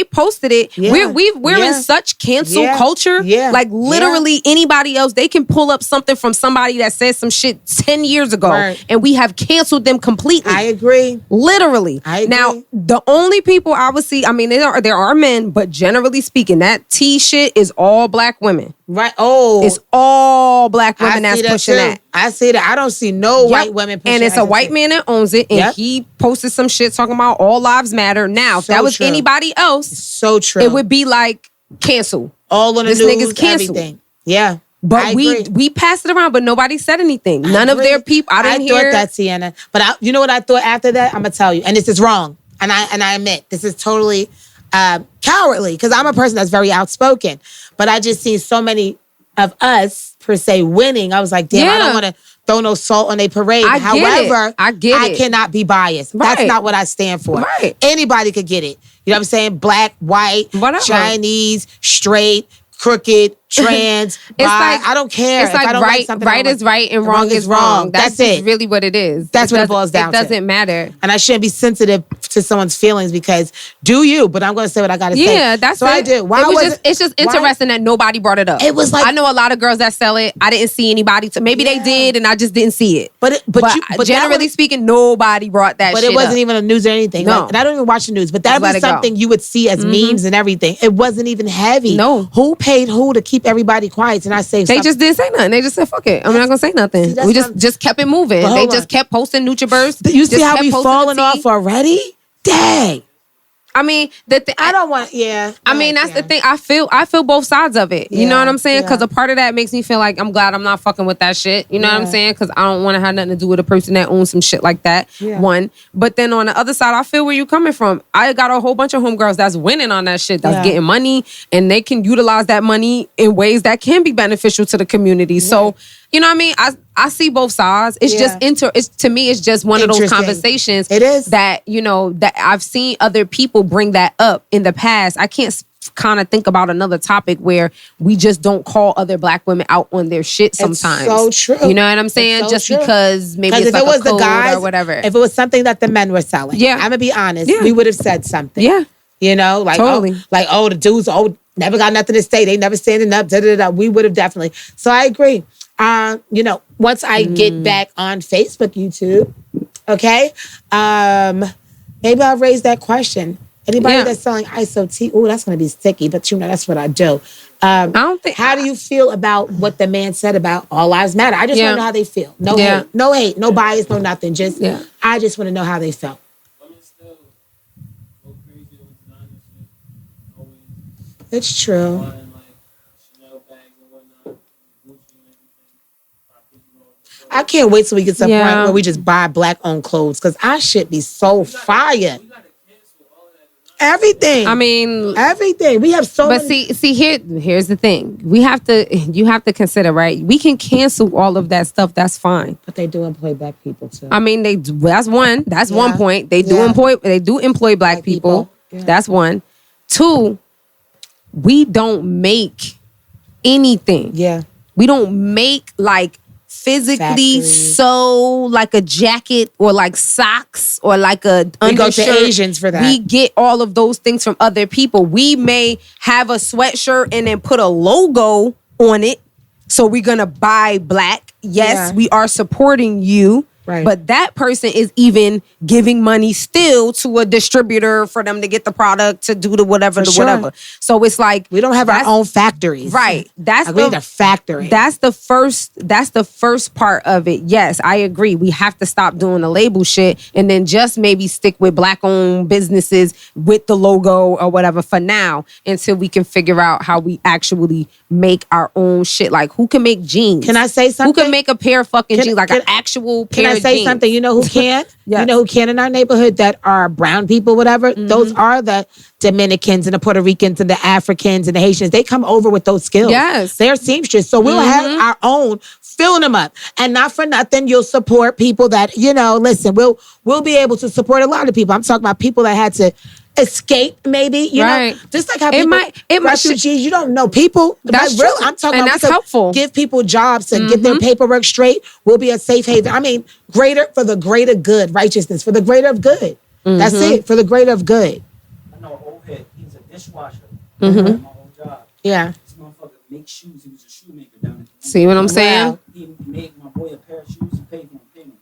posted it. Yeah. We're in such cancel culture. Yeah. Like literally anybody else, they can pull up something from somebody that said some shit 10 years ago, and we have canceled them completely. I agree. Literally. I agree. Now, the only people I would see, I mean, there are men, but generally speaking, that T shit is all Black women. Right. Oh, it's all Black women that's pushing that. I see that. I don't see no white women pushing. And it's a white man that owns it, and he posted some shit talking about all lives matter. Now, if that was anybody else, so true, it would be like cancel. All on the news, nigga's canceled. Everything. Yeah. But we passed it around, but nobody said anything. None of their people. I didn't hear that, Sienna. But you know what I thought after that? I'm gonna tell you, and this is wrong, and I admit this is totally cowardly because I'm a person that's very outspoken. But I just seen so many of us per se winning. I was like, damn, I don't want to throw no salt on a parade. However, I cannot be biased. Right. That's not what I stand for. Right. Anybody could get it. You know what I'm saying? Black, white, Chinese, straight, crooked, trans, I don't care. It's like right is right and wrong is wrong. That's it. Really what it is. That's what it boils down to. It doesn't matter. And I shouldn't be sensitive to someone's feelings because do you, but I'm going to say what I got to say. Yeah, that's so it. I do. It's just interesting that nobody brought it up. It was like, I know a lot of girls that sell it. I didn't see anybody. Maybe they did and I just didn't see it. But generally speaking, nobody brought that shit up. But it wasn't even a news or anything. No. Like, and I don't even watch the news. But that was something you would see as memes and everything. It wasn't even heavy. No. Who paid who to keep everybody quiet? And I say they just didn't say nothing. They just said, fuck it. I'm not going to say nothing. We just kept it moving. They just kept posting NutriBurst. You see how we falling off already? Dang. I mean, I don't want. Yeah. I mean, that's the thing. I feel both sides of it. You know what I'm saying? Because a part of that makes me feel like I'm glad I'm not fucking with that shit. You know what I'm saying? Because I don't want to have nothing to do with a person that owns some shit like that. Yeah. One, but then on the other side, I feel where you coming from. I got a whole bunch of homegirls that's winning on that shit. That's getting money, and they can utilize that money in ways that can be beneficial to the community. Yeah. So. You know what I mean? I see both sides. It's just to me, it's just one of those conversations. It is that that I've seen other people bring that up in the past. I can't kind of think about another topic where we just don't call other Black women out on their shit sometimes. It's so true. You know what I'm saying? So just because maybe it's if like it was a code the guys or whatever. If it was something that the men were selling, I'm gonna be honest, we would have said something. Yeah. You know, like totally. The dudes never got nothing to say. They never standing up. We would have definitely. So I agree. Once I get back on Facebook, YouTube, okay, maybe I'll raise that question. Anybody that's selling ISO tea, that's going to be sticky, but that's what I do. I don't think. How do you feel about what the man said about all lives matter? I just want to know how they feel. No hate, no bias, no nothing. Just I just want to know how they felt. It's true. I can't wait till we get to the point where we just buy Black-owned clothes because our shit be so fire. Everything. I mean, everything. We have so. But see, here's the thing. You have to consider, right? We can cancel all of that stuff. That's fine. But they do employ Black people too. I mean, that's one. That's one point. They do employ Black people. Yeah. That's one. Two. We don't make anything. Yeah. We don't make like physically sew like a jacket or like socks or like a undershirt. We go to Asians for that. We get all of those things from other people. We may have a sweatshirt and then put a logo on it. So we're going to buy Black. Yes, we are supporting you. Right. But that person is even giving money still to a distributor for them to get the product to do the whatever, whatever. So it's like we don't have our own factories. Right. That's the factory. That's the first part of it. Yes, I agree. We have to stop doing the label shit and then just maybe stick with Black-owned businesses with the logo or whatever for now until we can figure out how we actually make our own shit. Like, who can make jeans? Can I say something? Who can make a pair of fucking jeans? Like an actual pair of jeans. Can I say something? You know who can? Yes. You know who can in our neighborhood that are brown people, whatever? Mm-hmm. Those are the Dominicans and the Puerto Ricans and the Africans and the Haitians. They come over with those skills. Yes. They're seamstress. So we'll have our own, filling them up. And not for nothing, you'll support people that, listen, we'll be able to support a lot of people. I'm talking about people that had to escape, maybe, you know, just like how refugees, you don't know people. That's real. I'm talking and about that's helpful. Give people jobs and get their paperwork straight. We'll be a safe haven. I mean, for the greater good, righteousness, for the greater of good. That's it, for the greater of good. I know an old head. He was a dishwasher. My old job. Yeah. This motherfucker makes shoes. He was a shoemaker down in See what I'm saying? Wow. He made my boy a pair of shoes. He paid for him.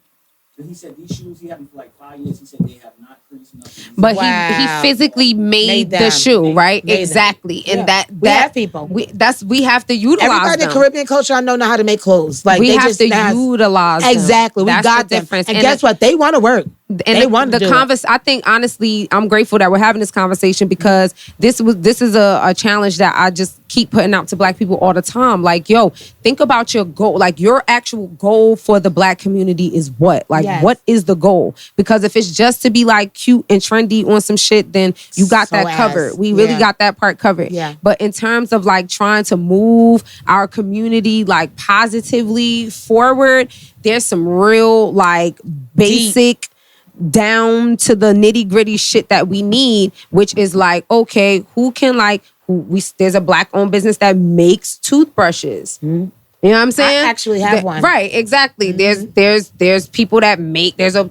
But he said these shoes he had them for like 5 years. He said they have not creased nothing. But he physically made the shoe, right? Exactly. And that we have people. We have to utilize everybody them. in Caribbean culture I know how to make clothes. Like we have to utilize them. Exactly. We got them. And guess what? They want to work. And they want to do it. I think honestly, I'm grateful that we're having this conversation because this is a challenge that I just keep putting out to Black people all the time. Like, yo, think about your goal. Like, your actual goal for the Black community is what? Like, what is the goal? Because if it's just to be like cute and trendy on some shit, then you got that covered. We really got that part covered. Yeah. But in terms of like trying to move our community like positively forward, there's some real like basic down to the nitty gritty shit that we need, which is like, okay, who can like, there's a Black owned business that makes toothbrushes. You know what I'm saying? I actually have one. Right, exactly. There's people that make, there's a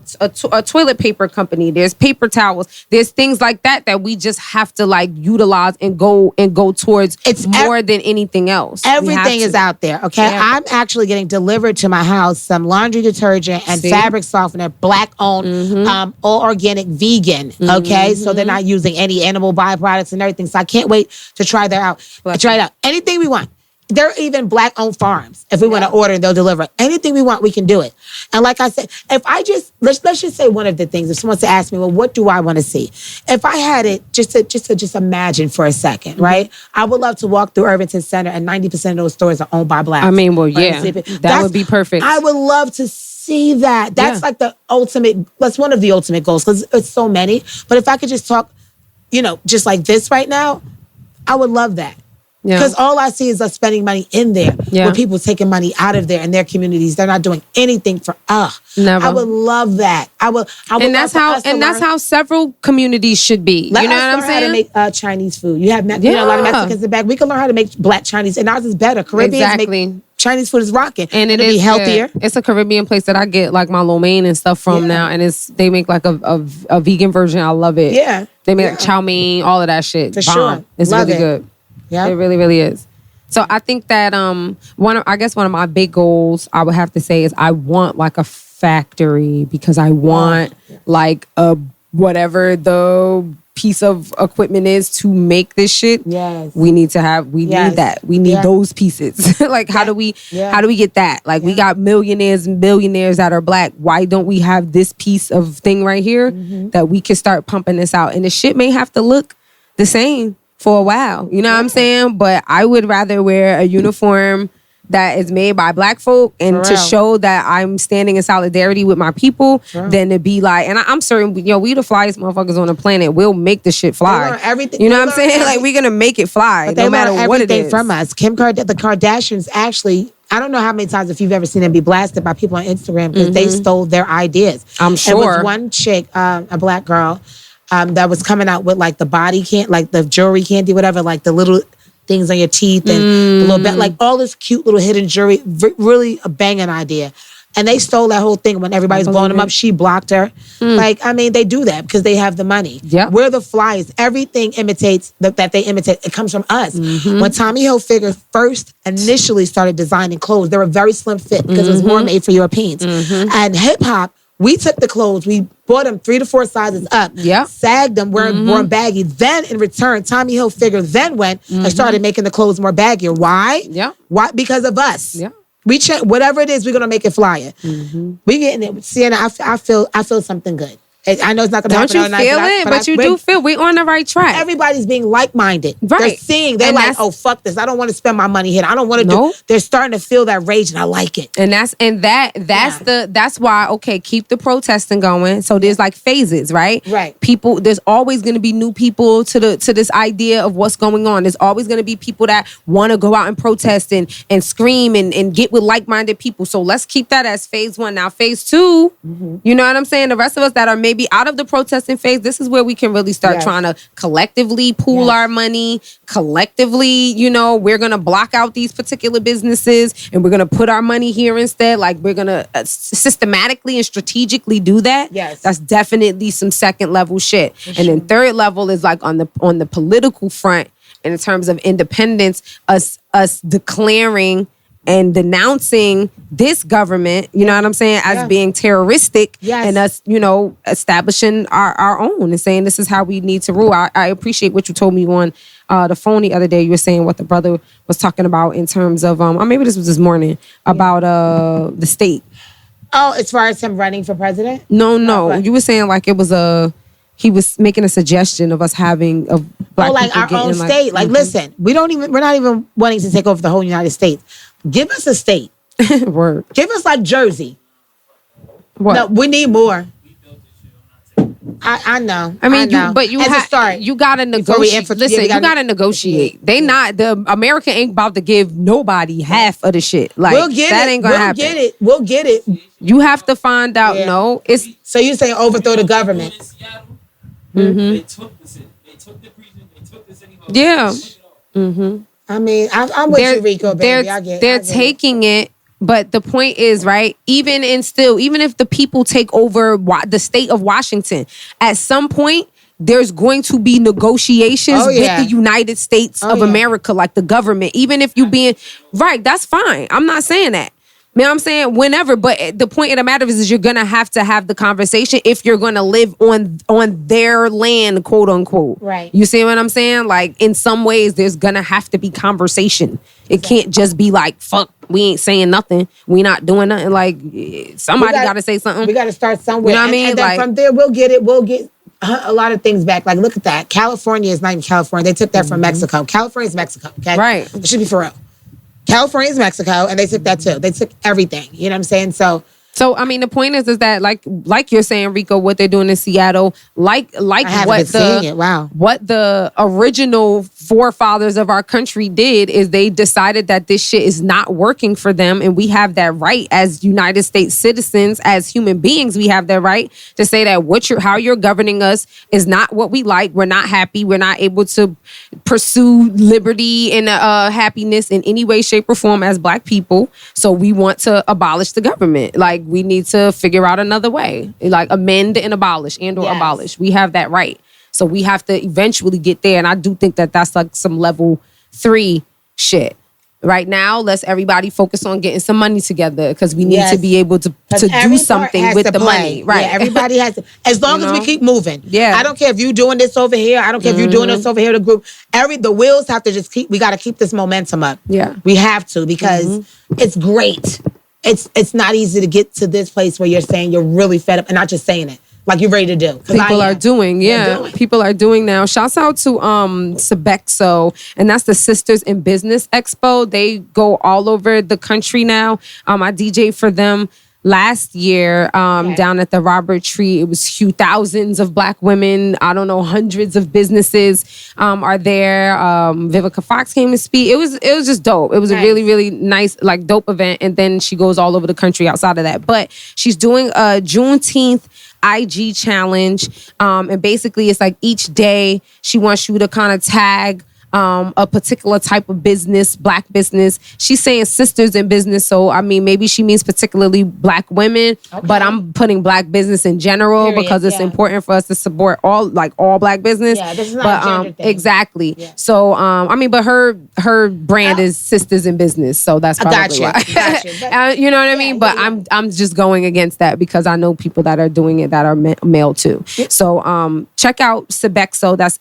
toilet paper company, there's paper towels, there's things like that we just have to like utilize and go towards more than anything else. Everything is out there, okay? Yeah. I'm actually getting delivered to my house some laundry detergent and fabric softener, Black owned, all organic, vegan, okay? So they're not using any animal byproducts and everything. So I can't wait to try that out. Try it out. Anything we want. There are even Black owned farms. If we want to order, they'll deliver. Anything we want, we can do it. And like I said, if I just, let's just say one of the things, if someone wants to ask me, well, what do I want to see? If I had it, just imagine for a second, right? I would love to walk through Irvington Center and 90% of those stores are owned by Blacks. I mean, well, yeah, that would be perfect. I would love to see that. That's like the ultimate, that's one of the ultimate goals because it's so many. But if I could just talk, just like this right now, I would love that. Because all I see is us spending money in there, where people taking money out of there in their communities. They're not doing anything for Never. I would love that. I would. And that's how several communities should be. Let you know us what I'm learn saying? How to make Chinese food. You have a lot of Mexicans in the back. We can learn how to make Black Chinese, and ours is better. Caribbeans make Chinese food is rocking, and it'll be healthier. It's a Caribbean place that I get like my lo mein and stuff from now, and they make like a vegan version. I love it. Yeah, they make like chow mein, all of that shit. For sure, it's really good. Yeah, it really, really is. So I think that one of my big goals I would have to say is I want like a factory because I want like a whatever the piece of equipment is to make this shit. Yes. We need that. We need those pieces. Like how do we get that? Like we got millionaires and billionaires that are Black. Why don't we have this piece of thing right here that we can start pumping this out? And the shit may have to look the same for a while, you know what I'm saying? But I would rather wear a uniform that is made by Black folk and to show that I'm standing in solidarity with my people than to be like, and I'm certain, we the flyest motherfuckers on the planet. We'll make the shit fly. Everything, you know what I'm saying? Like we're gonna make it fly, no matter what it is. From us, the Kardashians actually. I don't know how many times if you've ever seen them be blasted by people on Instagram because they stole their ideas. I'm sure. There was one chick, a Black girl. That was coming out with like the body candy, like the jewelry candy, whatever, like the little things on your teeth and the little bit, like all this cute little hidden jewelry, really a banging idea. And they stole that whole thing when everybody's blowing them up. She blocked her. Like, I mean, they do that because they have the money. Yep. We're the flyers. Everything imitates that they imitate. It comes from us. When Tommy Hilfiger first initially started designing clothes, they were very slim fit because it was more made for Europeans. And hip hop, we took the clothes, we bought them 3 to 4 sizes up, sagged them, wore them baggy. Then in return, Tommy Hilfiger then went and started making the clothes more baggier. Why? Why? Because of us. We check whatever it is, we're gonna make it flyer. We getting it. Sienna, I feel something good. I know it's not gonna happen overnight. Don't you feel it? But you do feel we're on the right track. Everybody's being like-minded. Right. They're seeing, they're like, oh, fuck this. I don't want to spend my money here. I don't want to do. They're starting to feel that rage, and I like it. And that's why, okay, keep the protesting going. So there's like phases, right? Right. People, there's always gonna be new people to this idea of what's going on. There's always gonna be people that want to go out and protest and scream and get with like-minded people. So let's keep that as phase 1. Now, phase 2, you know what I'm saying? The rest of us that are maybe out of the protesting phase, this is where we can really start trying to collectively pool our money. Collectively, we're going to block out these particular businesses and we're going to put our money here instead. Like, we're going to systematically and strategically do that. Yes. That's definitely some second level shit. And then third level is like on the political front, in terms of independence, us declaring and denouncing this government, you know what I'm saying, as being terroristic, and us, establishing our own and saying this is how we need to rule. I appreciate what you told me on the phone the other day. You were saying what the brother was talking about in terms of, or maybe this was this morning, about the state. Oh, as far as him running for president? No. You were saying like it was he was making a suggestion of us having black like our own state. Like, listen, we're not even wanting to take over the whole United States. Give us a state. Word. Give us like Jersey. What? No, we need more. I know. I mean, know. You gotta negotiate. Listen, you gotta negotiate. They not America ain't about to give nobody half of the shit. Like, we'll get that ain't gonna happen. We'll get it. You have to find out. Yeah. No, it's so you're saying overthrow the government. They took the city. They took the precinct. They took the city hall. Yeah. I mean, I'm with you, Rico, baby. They're taking it, but the point is, right, even if the people take over the state of Washington, at some point, there's going to be negotiations with the United States of America, like the government. Even if you being, right, that's fine. I'm not saying that. You know what I'm saying? Whenever, but the point of the matter is you're going to have the conversation if you're going to live on their land, quote unquote. Right. You see what I'm saying? Like, in some ways, there's going to have to be conversation. It can't just be like, fuck, we ain't saying nothing. We not doing nothing. Like, somebody got to say something. We got to start somewhere. You know what I mean? And then from there, we'll get a lot of things back. Like, look at that. California is not even California. They took that from Mexico. California is Mexico, okay? Right. It should be for real. California is Mexico, and they took that too. They took everything. You know what I'm saying? So I mean, the point is that like you're saying, Rico, what they're doing in Seattle, what the original forefathers of our country did is they decided that this shit is not working for them, and we have that right as United States citizens, as human beings. We have that right to say that how you're governing us is not what we like. We're not happy. We're not able to pursue liberty and happiness in any way, shape, or form as Black people. So we want to abolish the government. Like, we need to figure out another way, like amend and abolish abolish. We have that right. So we have to eventually get there. And I do think that that's like some level 3 shit. Right now, let's everybody focus on getting some money together because we need to be able to do something with the money. Right. Yeah, everybody has to. As long as we keep moving. Yeah. I don't care if you're doing this over here. I don't care if you're doing this over here, the group. The wheels have to we got to keep this momentum up. Yeah. We have to because it's great. It's not easy to get to this place where you're saying you're really fed up and not just saying it. Like you're ready to do. People are doing. People are doing now. Shouts out to Sebexo, and that's the Sisters in Business Expo. They go all over the country now. I DJ for them last year down at the Robert Tree. It was huge. Thousands of Black women. I don't know, hundreds of businesses are there. Vivica Fox came to speak. It was just dope. It was a really, really nice, like, dope event. And then she goes all over the country outside of that. But she's doing a Juneteenth IG challenge. And basically it's like each day she wants you to kind of tag a particular type of business, Black business. She's saying sisters in business. So, I mean, maybe she means particularly Black women, but I'm putting Black business in general because it's important for us to support all Black business. Yeah, this is not a gender thing. Exactly. Yeah. So, I mean, but her brand is sisters in business. So that's probably why. But, you know what I mean? But I'm just going against that because I know people that are doing it that are male too. Yep. So, check out Sibexo. That's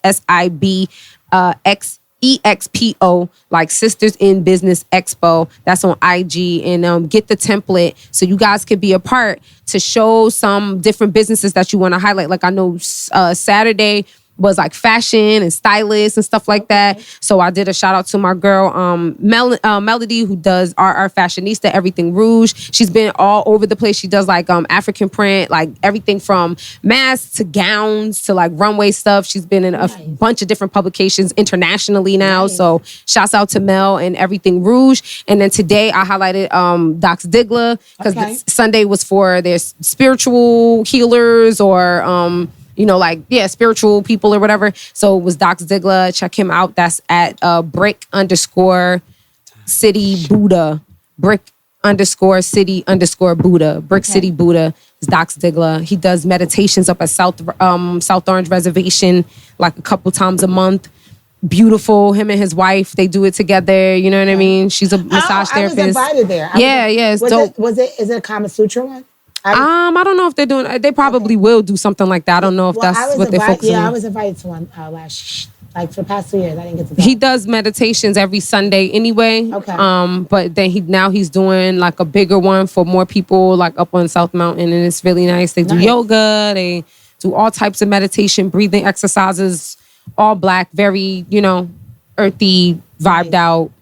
SIBXEXPO, like Sisters in Business Expo. That's on IG, and get the template so you guys could be a part to show some different businesses that you want to highlight. Like I know Saturday was like fashion and stylists and stuff like that. So I did a shout out to my girl, Melody, who does our Fashionista, Everything Rouge. She's been all over the place. She does like African print, like everything from masks to gowns to like runway stuff. She's been in a bunch of different publications internationally now. Nice. So shouts out to Mel and Everything Rouge. And then today I highlighted Docs Diggler because Sunday was for their spiritual healers or spiritual people or whatever. So it was Docs Diggler. Check him out. That's at brick_city Buddha. brick_city Buddha. Brick City Buddha is Docs Diggler. He does meditations up at South Orange Reservation like a couple times a month. Beautiful. Him and his wife, they do it together. You know what I mean? She's a massage therapist. I was invited there. It's dope. Is it a Kama Sutra one? I don't know if they're doing. They probably will do something like that. I don't know if that's what they're focusing on. Yeah, I was invited to one for the past 2 years. I didn't get to go. He does meditations every Sunday anyway. Okay. But then he's doing like a bigger one for more people, like up on South Mountain, and it's really nice. They do yoga. They do all types of meditation, breathing exercises, all Black, very earthy, vibed out.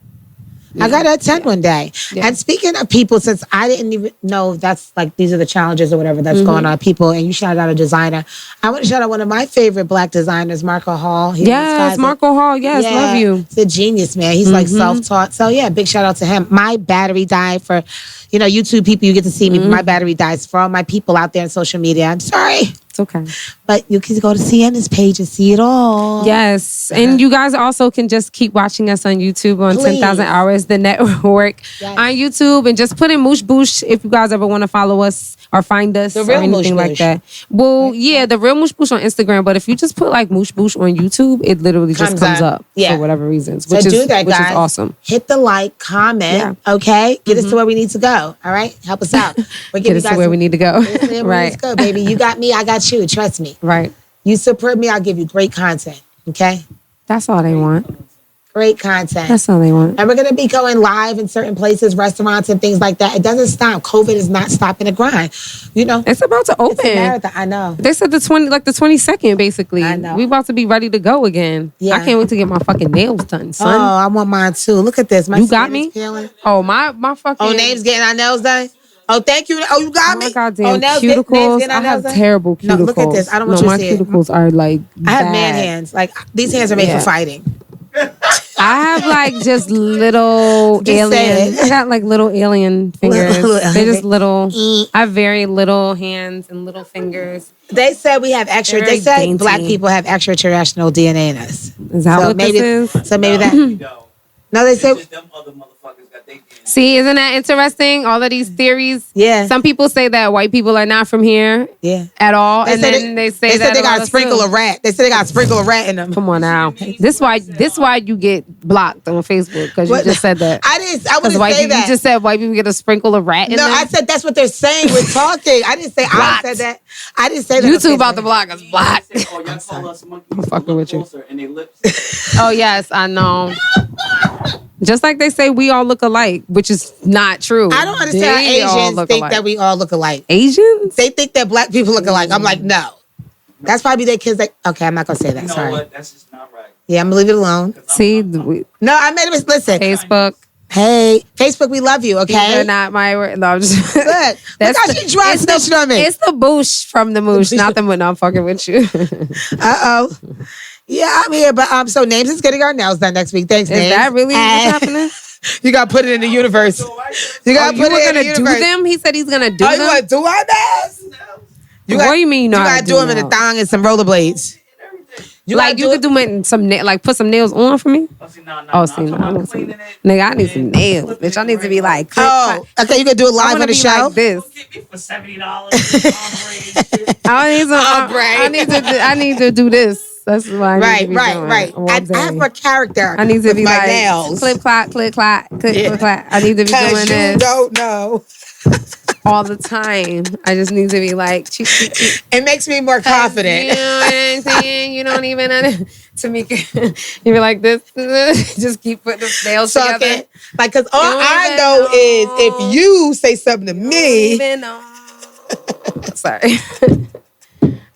I got to attend one day. Yeah. And speaking of people, since I didn't even know that's like these are the challenges or whatever that's going on, people, and you shouted out a designer. I want to shout out one of my favorite Black designers, Marco Hall. Marco Hall. Yes, love you. He's a genius, man. He's like self-taught. So yeah, big shout out to him. My battery died for, YouTube people, you get to see me. My battery dies for all my people out there on social media. I'm sorry. It's okay. But you can go to CN's page and see it all. Yes. And you guys also can just keep watching us on YouTube on 10,000 Hours, the network on YouTube. And just put in Moosh Boosh if you guys ever want to follow us or find us or anything like that. Well, yeah, the real Moosh Boosh on Instagram. But if you just put like Moosh Boosh on YouTube, it literally just comes up for whatever reasons. Which is awesome. Hit the like, comment, okay? Get us to where we need to go. All right? Help us out. Get us to where we need to go. Right. Let's go, baby. You got me, I got you. Trust me. Right. You support me, I'll give you great content. Okay? That's all they want. Great content. That's all they want. And we're going to be going live in certain places, restaurants and things like that. It doesn't stop. COVID is not stopping the grind. It's about to open. It's a marathon. I know. They said the 22nd, basically. I know. We about to be ready to go again. Yeah. I can't wait to get my fucking nails done, son. Oh, I want mine too. Look at this. You got me? Oh, my fucking... Oh, Name's getting our nails done? Oh, thank you. Oh, you got me. My goddamn cuticles. I have terrible cuticles. No, look at this. I don't want you to see it. My cuticles are like I have man hands. Like, these hands are made for fighting. I have like just little alien. I got like little alien fingers. They're just little. I have very little hands and little fingers. They said we have extra. They said dainty. Black people have extraterrestrial DNA in us. Is that what this is? So maybe that. No, they said. See, isn't that interesting? All of these theories. Yeah. Some people say that white people are not from here. Yeah. At all. They said they got to sprinkle a rat. They said they got to sprinkle a rat in them. Come on now. This why you get blocked on Facebook because you just said that. I wouldn't say that. You just said white people get to sprinkle a rat in them. No, I said that's what they're saying. We're talking. I didn't say I said that. I didn't say that. YouTube about to block us. Blocked. I'm fucking with you. Oh yes, I know. Just like they say we all look alike, which is not true. I don't understand how Asians think that we all look alike. Asians? They think that Black people look alike. I'm like, no. That's probably their kids. Okay, I'm not going to say that. Sorry. What? That's just not right. Yeah, I'm going to leave it alone. See? No, I made a mistake. Listen. Facebook. Hey, Facebook, we love you, okay? They're not my word. No, I'm just... Look how she dry snitching on me. It's the Boosh from the Moosh, not the Moosh. I'm fucking with you. Uh-oh. Yeah, I'm here, but so Names is getting our nails done next week. Thanks, Names. Is that really what's happening? You got to put it in the universe. You got to put it in the universe. You were going to do them? He said he's going to do them? Oh, you want to do our nails? What do you mean you got to do them in a thong and some rollerblades. You could do like put some nails on for me. Oh, see, no. Nigga, I need some nails, bitch. I need to be like, okay, you can do it live on the show. Like this. Get me for $70. I need to do this. That's why I need to be doing. Right. I have more character. I need to be like nails. Clip clap, clip clap, clip clap. I need to be doing this. You don't know. All the time. I just need to be like, it makes me more confident. You know what I'm saying? You don't even Tamika, you be like this, just keep putting the nails together. Like, cause all I know is if you say something to me. Sorry.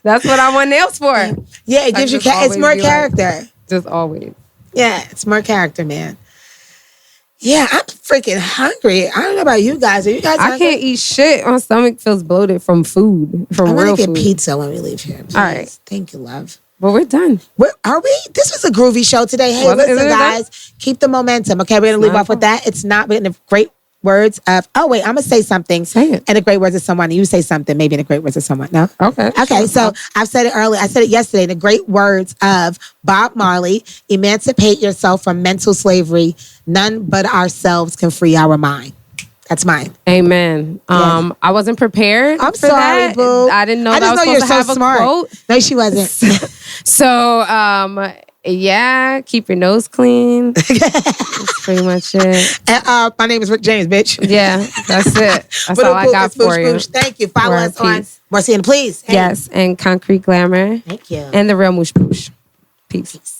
That's what I want nails for. Yeah, it gives you it's more character. Like, just always. Yeah, it's more character, man. Yeah, I'm freaking hungry. I don't know about you guys. Are you guys hungry? I can't eat shit. My stomach feels bloated from food, from real food. I'm gonna get pizza when we leave here. Please. All right. Thank you, love. Well, we're done. Are we? This was a groovy show today. Hey, listen, guys. Keep the momentum. Okay, we're gonna leave off with that. It's not in the great words of, I'm going to say something. Say it. In the great words of someone. You say something, maybe in the great words of someone. No? Okay. Okay, so I've said it earlier. I said it yesterday. In the great words of Bob Marley, emancipate yourself from mental slavery. None but ourselves can free our mind. That's mine. Amen. Yes. I wasn't prepared. I'm sorry, that. boo. I didn't know that I was supposed to have a quote. No, she wasn't. So, yeah, keep your nose clean. That's pretty much it. And, my name is Rick James, bitch. Yeah, that's it. That's all I got for you. Thank you. Follow us on Marciana, please. Yes, and Concrete Glamour. Thank you. And the real Moosh Boosh. Peace.